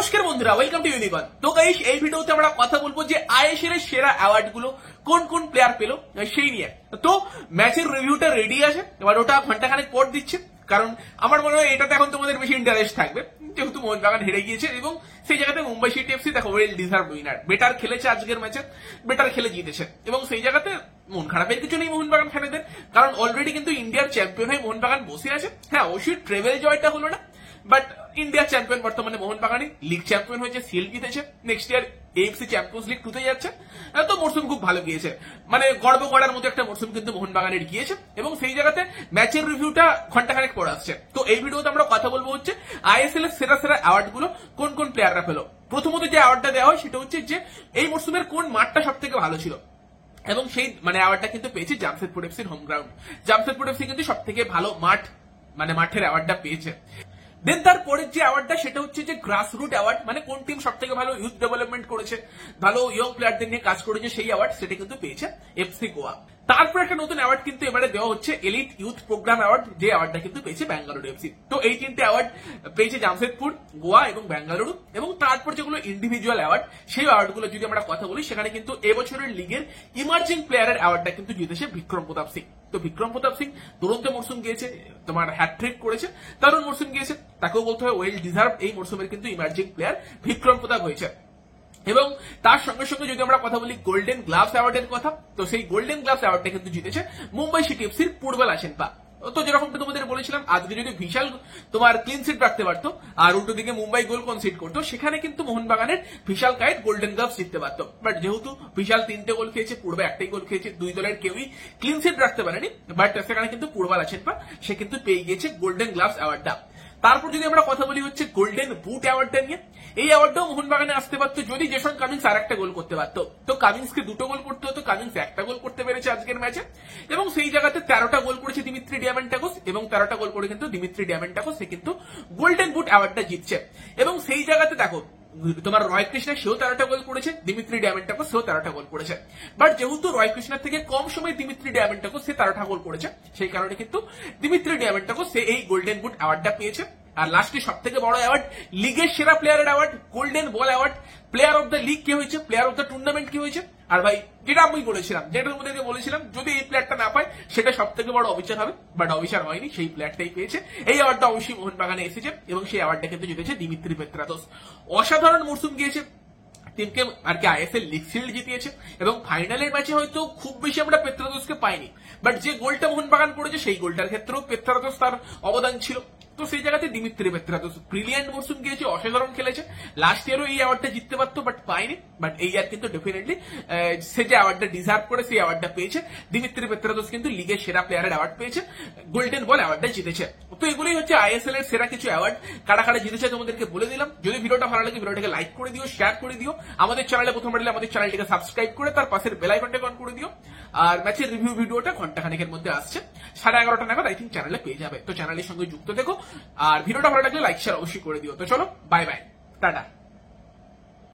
নমস্কার বন্ধুরা, welcome to ইউনিকন। তো গাইস, এই ভিডিওতে আমরা কথা বলবো যে আইএসএল এর সেরা অ্যাওয়ার্ড গুলো কোন কোন প্লেয়ার পেল সেই নিয়ে। তো ম্যাচের রিভিউটা রেডি আছে, এবার ওটা ঘন্টাখানেক পর দিচ্ছে, কারণ আমার মনে হয় এটাতে এখন তোমাদের বেশি ইন্টারেস্ট থাকবে, যেহেতু মোহনবাগান হেরে গিয়েছে এবং সেই জায়গাতে মুম্বাই সিটি এফসি দেখো ওয়েল ডিজার্ভ উইনার, বেটার খেলেছে আজকের ম্যাচে, বেটার খেলে জিতেছে এবং সেই জায়গাতে মন খারাপের কিছু নেই মোহনবাগান ফ্যানেদের, কারণ অলরেডি কিন্তু ইন্ডিয়ার চ্যাম্পিয়ন হয়ে মোহনবাগান বসে আছে। হ্যাঁ, অবশ্যই ট্রেভেল জয়টা হলো না, বাট ইন্ডিয়ার চ্যাম্পিয়ন বর্তমানে মোহনবাগানই, লিগ চ্যাম্পিয়ন হয়েছে, সিএল জিতেছে, next year AFC champions league 2 তে যাচ্ছে। তো মরসুম খুব ভালো গিয়েছে, মানে গর্ব করার মতো একটা মরসুম কিন্তু মোহনবাগানের গিয়েছে এবং সেই জায়গাতে ম্যাচের রিভিউটা ঘন্টাখানেক পর আসছে। তো এই ভিডিওতে আমরা কথা বলবো হচ্ছে আইএসএল এর সেরা সেরা অ্যাওয়ার্ড গুলো কোন কোন প্লেয়াররা পেল। প্রথমত যে অ্যাওয়ার্ডটা দেওয়া হয় সেটা হচ্ছে যে এই মরসুমের কোন মাঠটা সব থেকে ভালো ছিল, এবং সেই অ্যাওয়ার্ডটা কিন্তু পেয়েছে জামশেদপুর এফসির হোম গ্রাউন্ড। জামশেদপুর এফসি কিন্তু সব থেকে ভালো মাঠ, মাঠের অ্যাওয়ার্ডটা পেয়েছে। দেন তারপরের যে অ্যাওয়ার্ডটা সেটা হচ্ছে যে গ্রাসরুট অ্যাওয়ার্ড, মানে কোন টিম সব থেকে ভালো ইউথ ডেভেলপমেন্ট করেছে, ভালো ইয়ং প্লেয়ারদের নিয়ে কাজ করেছে, সেই অ্যাওয়ার্ড সেটা কিন্তু পেয়েছে এফসি গোয়া। তারপর একটা নতুন অ্যাওয়ার্ড কিন্তু এবারে দেওয়া হচ্ছে এলিট ইউথ প্রোগ্রাম অ্যাওয়ার্ড, যে অ্যাওয়ার্ডটা কিন্তু পেয়েছে ব্যাঙ্গালুরু এফসি। তো এই তিনটে অ্যাওয়ার্ড পেয়েছে জামশেদপুর, গোয়া এবং ব্যাঙ্গালুরু। এবং তারপর যেগুলো ইন্ডিভিজুয়াল অ্যাওয়ার্ড, সেই অ্যাওয়ার্ডগুলো যদি আমরা কথা বলি, সেখানে কিন্তু এবছরের লিগের ইমার্জিং প্লেয়ারের অ্যাওয়ার্ডটা কিন্তু জিতেছে বিক্রম প্রতাপ সিং। তো বিক্রম প্রতাপ সিং দুরন্ত মরসুম গিয়েছে, তোমার হ্যাটট্রিক করেছে, দারুণ মরসুম গিয়েছে, তাকেও বলতে হয় ওয়েল ডিজার্ভ এই মরসুমের কিন্তু ইমার্জিং প্লেয়ার বিক্রম প্রতাপ হয়েছে। এবং তার সঙ্গে সঙ্গে যদি আমরা কথা বলি গোল্ডেন গ্লাভস অ্যাওয়ার্ডের কথা, তো সেই গোল্ডেন গ্লাভস অ্যাওয়ার্ডটা কিন্তু জিতেছে মুম্বাই সিটি এফসির পূর্বেল আশেনপা। তো যেরকমটা তোমাদের বলেছিলাম, আজকে যদি বিশাল তোমার ক্লিন সিট রাখতে পারতো আর উল্টো দিকে মুম্বাই গোল কনসিড করতো, সেখানে কিন্তু মোহনবাগানের বিশাল কায়েত গোল্ডেন গ্লাভস জিততে পারতো। বাট যেহেতু বিশাল 3টে গোল খেয়েছে, পূর্বে একটাই গোল খেয়েছে, দুই দলের কেউই ক্লিন সিট রাখতে পারেনি, বাট সেখানে কিন্তু পূর্বাল আশেনপা সে কিন্তু পেয়ে গিয়েছে গোল্ডেন গ্লাভস অ্যাওয়ার্ডটা। তারপর যদি আমরা কথা বলি হচ্ছে গোল্ডেন বুট অ্যাওয়ার্ডটা নিয়ে, এই অ্যাওয়ার্ডটাও মোহনবাগানে আসতে পারতো যদি জেসন কামিন্স আর একটা গোল করতে পারতো। তো কামিন্সকে 2টো গোল করতে হতো, কামিন্স একটা গোল করতে পেরেছে আজকের ম্যাচে, এবং সেই জায়গাতে 13টা গোল করেছে দিমিত্রি ডিয়ামেন্টাকোস, এবং 13টা গোল করে কিন্তু দিমিত্রি ডিয়ামেন্টাকোস সে কিন্তু গোল্ডেন বুট অ্যাওয়ার্ডটা জিতছে। এবং সেই জায়গাতে দেখো তোমার রয় কৃষ্ণা, সেও 13টা গোল করেছে, দিমিত্রি ডিয়ামেন্টাকোস সেও 13টা গোল করেছে, বাট যেহেতু রয় কৃষ্ণার থেকে কম সময় দিমিত্রি ডিয়ামেন্টাকোস সে 13টা গোল করেছে, সেই কারণে কিন্তু দিমিত্রি ডিয়ামেন্টাকোস সে এই গোল্ডেন বুট অ্যাওয়ার্ডটা পেয়েছে। আর লাস্টে সব থেকে বড় অ্যাওয়ার্ড, লিগের সেরা প্লেয়ারের award, golden ball award, player of the league কি হয়েছে, প্লেয়ার অফ দ্য টুর্নামেন্ট কি হয়েছে। আর ভাই, যেটা আমি বলেছিলাম, যদি এই প্লেয়ারটা না পায় সেটা সব থেকে বড় অবিচার হবে, বাট অবিচার হয়নি, সেই প্লেয়ারটাই পেয়েছে। এই অ্যাওয়ার্ডটা অবশ্যই মোহনবাগানে এসেছে এবং সেই অ্যাওয়ার্ডটা কিন্তু জিতেছে দিমিত্রি পেত্রাদোস। অসাধারণ মরসুম গিয়েছে, টিমকে আর কি আইএসএল লিগ শিল্ড জিতিয়েছে, এবং ফাইনালের ম্যাচে হয়তো খুব বেশি আমরা পেত্রাদোসকে পাইনি, বাট যে গোলটা মোহনবাগান করেছে সেই গোলটার ক্ষেত্রেও পেত্রাদোস তার অবদান ছিল। তো সেই জায়গাতে দিমিত্রি পেত্রাদোস ব্রিলিয়ান্ট মরসুম গিয়েছে, অসাধারণ খেলেছে। লাস্ট ইয়ারও এই অ্যাওয়ার্ডটা জিততে পারতো, বাট পায়নি, বাট এই ইয়ার কিন্তু ডেফিনেটলি সে যে অ্যাওয়ার্ডটা ডিজার্ভ করে সেই অ্যাওয়ার্ডটা পেয়েছে। দিমিত্রি পেত্রাদোস কিন্তু লিগের সেরা প্লেয়ারের অ্যাওয়ার্ড পেয়েছে, গোল্ডেন বল অ্যাওয়ার্ডটা জিতেছে। তো এগুলোই হচ্ছে আইএসএল এর সেরা কিছু অ্যাওয়ার্ড। কারা কারা জিতেছে তোমাদেরকে বলে দিলাম। যদি ভিডিওটা ভালো লাগে ভিডিওটাকে লাইক করে দিও, শেয়ার করে দিও, আমাদের চ্যানেলে প্রথম বারলে আমাদের চ্যানেলটিকে সাবস্ক্রাইব করে তার পাশের বেল আইকনটা অন করে দিও। আর ম্যাচের রিভিউ ভিডিওটা ঘন্টাখানেকের মধ্যে আসছে, 11:30 নাগাদ আই থিঙ্ক চ্যানেলে পেয়ে যাবে। তো চ্যানেলের সঙ্গে যুক্ত দেখো, আর ভিডিওটা ভালো লাগলে লাইক শেয়ার অবশ্যই করে দিও। তো চলো, বাই বাই, টাটা।